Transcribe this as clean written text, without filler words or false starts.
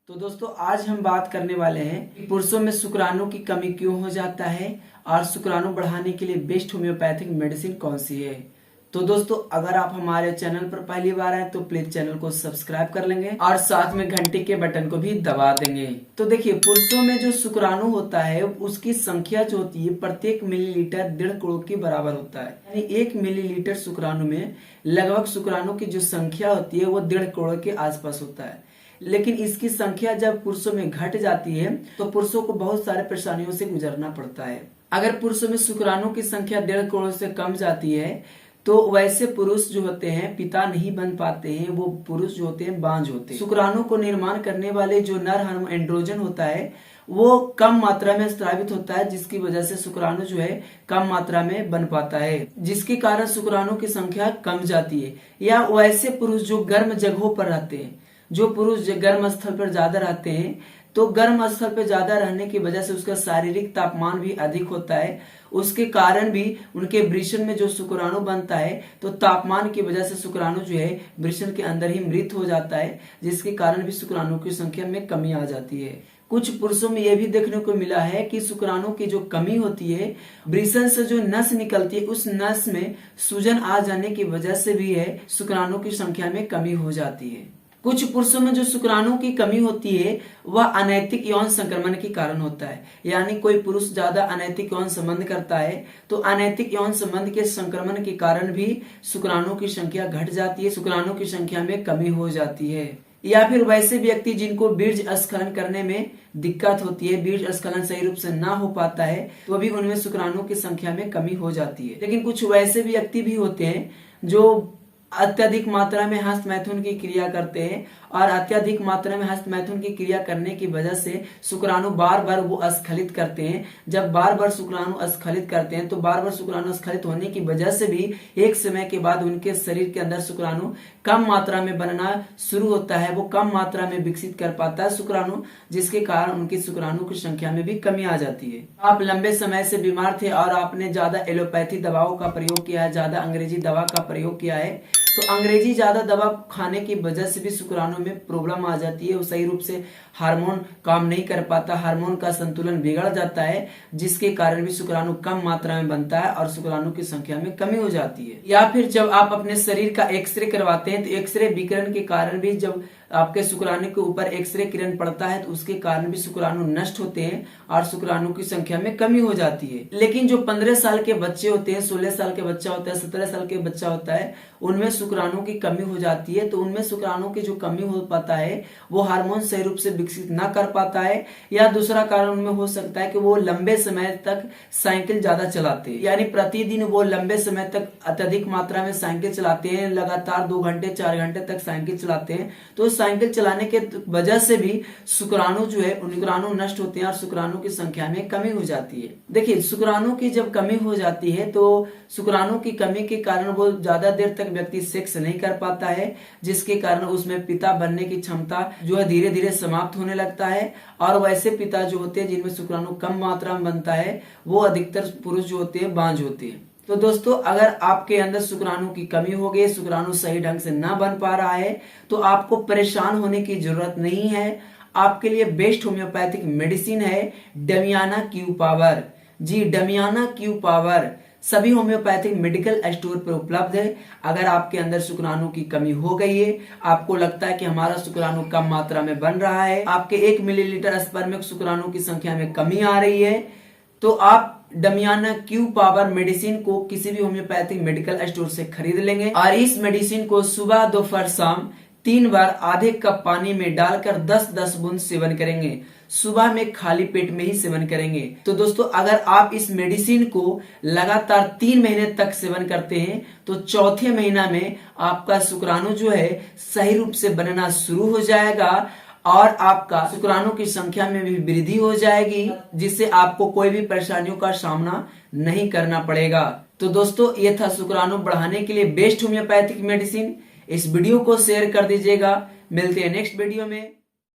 तो दोस्तों आज हम बात करने वाले हैं कि पुरुषों में शुक्राणु की कमी क्यों हो जाता है और शुक्राणु बढ़ाने के लिए बेस्ट होम्योपैथिक मेडिसिन कौन सी है। तो दोस्तों अगर आप हमारे चैनल पर पहली बार आए तो प्लीज चैनल को सब्सक्राइब कर लेंगे और साथ में घंटी के बटन को भी दबा देंगे। तो देखिए पुरुषों में जो शुक्राणु होता है उसकी संख्या जो होती है प्रत्येक मिलीलीटर 1.5 करोड़ के बराबर होता है। यानी 1 मिलीलीटर शुक्राणु में लगभग शुक्राणु की जो संख्या होती है वो 1.5 करोड़ के आसपास होता है। लेकिन इसकी संख्या जब पुरुषों में घट जाती है तो पुरुषों को बहुत सारे परेशानियों से गुजरना पड़ता है। अगर पुरुषों में शुक्राणु की संख्या 1.5 करोड़ से कम जाती है तो वैसे पुरुष जो होते हैं पिता नहीं बन पाते हैं, वो पुरुष जो होते हैं बांझ होते हैं। शुक्राणु को निर्माण करने वाले जो नर हार्मोन एंड्रोजन होता है वो कम मात्रा में स्रावित होता है, जिसकी वजह से शुक्राणु जो है कम मात्रा में बन पाता है, जिसके कारण शुक्राणु की संख्या कम जाती है। या वैसे पुरुष जो गर्म जगहों पर रहते हैं, जो पुरुष गर्म स्थल पर ज्यादा रहते हैं तो गर्म स्थल पर ज्यादा रहने की वजह से उसका शारीरिक तापमान भी अधिक होता है, उसके कारण भी उनके वृषण में जो शुक्राणु बनता है तो तापमान की वजह से शुक्राणु जो है वृषण के अंदर ही मृत हो जाता है, जिसके कारण भी शुक्राणु की संख्या में कमी आ जाती है। कुछ पुरुषों में यह भी देखने को मिला है कि शुक्राणु की जो कमी होती है, वृषण से जो नस निकलती है उस नस में सूजन आ जाने की वजह से भी है शुक्राणु की संख्या में कमी हो जाती है। कुछ पुरुषों में जो शुक्राणु की कमी होती है वह अनैतिक यौन संक्रमण के कारण होता है। यानी कोई पुरुष ज्यादा अनैतिक यौन संबंध करता है तो अनैतिक यौन संबंध के संक्रमण के कारण भी शुक्राणु की संख्या घट जाती है, शुक्राणु की संख्या में कमी हो जाती है। या फिर वैसे व्यक्ति जिनको बीज स्खलन करने में दिक्कत होती है, बीज स्खलन सही रूप से ना हो पाता है तो भी उनमें शुक्राणु की संख्या में कमी हो जाती है। लेकिन कुछ वैसे व्यक्ति भी होते हैं जो अत्यधिक मात्रा में हस्त मैथुन की क्रिया करते हैं और अत्यधिक मात्रा में हस्त मैथुन की क्रिया करने की वजह से शुक्राणु बार बार वो अस्खलित करते हैं। जब बार बार शुक्राणु अस्खलित करते हैं तो बार बार शुक्राणु अस्खलित होने की वजह से भी एक समय के बाद उनके शरीर के अंदर शुक्राणु कम मात्रा में बनना शुरू होता है, वो कम मात्रा में विकसित कर पाता है शुक्राणु, जिसके कारण उनकी शुक्राणु की संख्या में भी कमी आ जाती है। आप लंबे समय से बीमार थे और आपने ज्यादा एलोपैथी दवाओं का प्रयोग किया है, ज्यादा अंग्रेजी दवा का प्रयोग किया है, तो अंग्रेजी ज्यादा दवा खाने की वजह से भी शुक्राणु में प्रॉब्लम आ जाती है। वो सही रूप से हार्मोन काम नहीं कर पाता, हार्मोन का संतुलन बिगड़ जाता है, जिसके कारण भी शुक्राणु कम मात्रा में बनता है और शुक्राणु की संख्या में कमी हो जाती है। या फिर जब आप अपने शरीर का एक्सरे करवाते हैं तो एक्सरे विकिरण के कारण भी जब आपके शुक्राणु के ऊपर एक्सरे किरण पड़ता है तो उसके कारण भी शुक्राणु नष्ट होते हैं और शुक्राणु की संख्या में कमी हो जाती है। लेकिन जो 15 साल के बच्चे होते हैं, 16 साल के बच्चा होता है, 17 साल के बच्चा होता है, उनमें शुक्राणु की कमी हो जाती है। तो उनमें शुक्राणु की जो कमी हो पाता है वो हार्मोन सही रूप से विकसित ना कर पाता है। या दूसरा कारण उनमें हो सकता है कि वो लंबे समय तक साइकिल ज्यादा चलाते हैं, यानी प्रतिदिन वो लंबे समय तक अत्यधिक मात्रा में साइकिल चलाते हैं, लगातार 2 घंटे 4 घंटे तक साइकिल चलाते हैं। तो साइकिल चलाने के वजह से भी शुक्राणु जो है शुक्राणु नष्ट होते हैं और शुक्राणु की संख्या में कमी हो जाती है। देखिए शुक्राणु की जब कमी हो जाती है तो शुक्राणु की कमी के कारण वो ज्यादा देर तक व्यक्ति सेक्स नहीं कर पाता है, जिसके कारण उसमें पिता बनने की क्षमता जो है धीरे धीरे समाप्त होने लगता है। और वैसे पिता जो होते हैं जिनमें शुक्राणु कम मात्रा में बनता है वो अधिकतर पुरुष जो होते हैं बांझ होते हैं। तो दोस्तों अगर आपके अंदर शुक्राणु की कमी हो गई, शुक्राणु सही ढंग से ना बन पा रहा है तो आपको परेशान होने की जरूरत नहीं है। आपके लिए बेस्ट होम्योपैथिक मेडिसिन है डमियाना क्यू पावर। जी डमियाना क्यू पावर सभी होम्योपैथिक मेडिकल स्टोर पर उपलब्ध है। अगर आपके अंदर शुक्राणु की कमी हो गई है, आपको लगता है कि हमारा शुक्राणु कम मात्रा में बन रहा है, आपके 1 मिलीलीटर स्पर्म शुक्राणु की संख्या में कमी आ रही है, तो आप डमियाना क्यू पावर मेडिसिन को किसी भी होम्योपैथिक मेडिकल स्टोर से खरीद लेंगे और इस मेडिसिन को सुबह दोपहर शाम 3 बार आधे कप पानी में डालकर 10-10 बूंद सेवन करेंगे। सुबह में खाली पेट में ही सेवन करेंगे। तो दोस्तों अगर आप इस मेडिसिन को लगातार 3 महीने तक सेवन करते हैं तो चौथे महीना में आपका शुक्राणु जो है सही रूप से बनना शुरू हो जाएगा और आपका शुक्राणु की संख्या में भी वृद्धि हो जाएगी, जिससे आपको कोई भी परेशानियों का सामना नहीं करना पड़ेगा। तो दोस्तों ये था शुक्राणु बढ़ाने के लिए बेस्ट होम्योपैथिक मेडिसिन। इस वीडियो को शेयर कर दीजिएगा। मिलते हैं नेक्स्ट वीडियो में।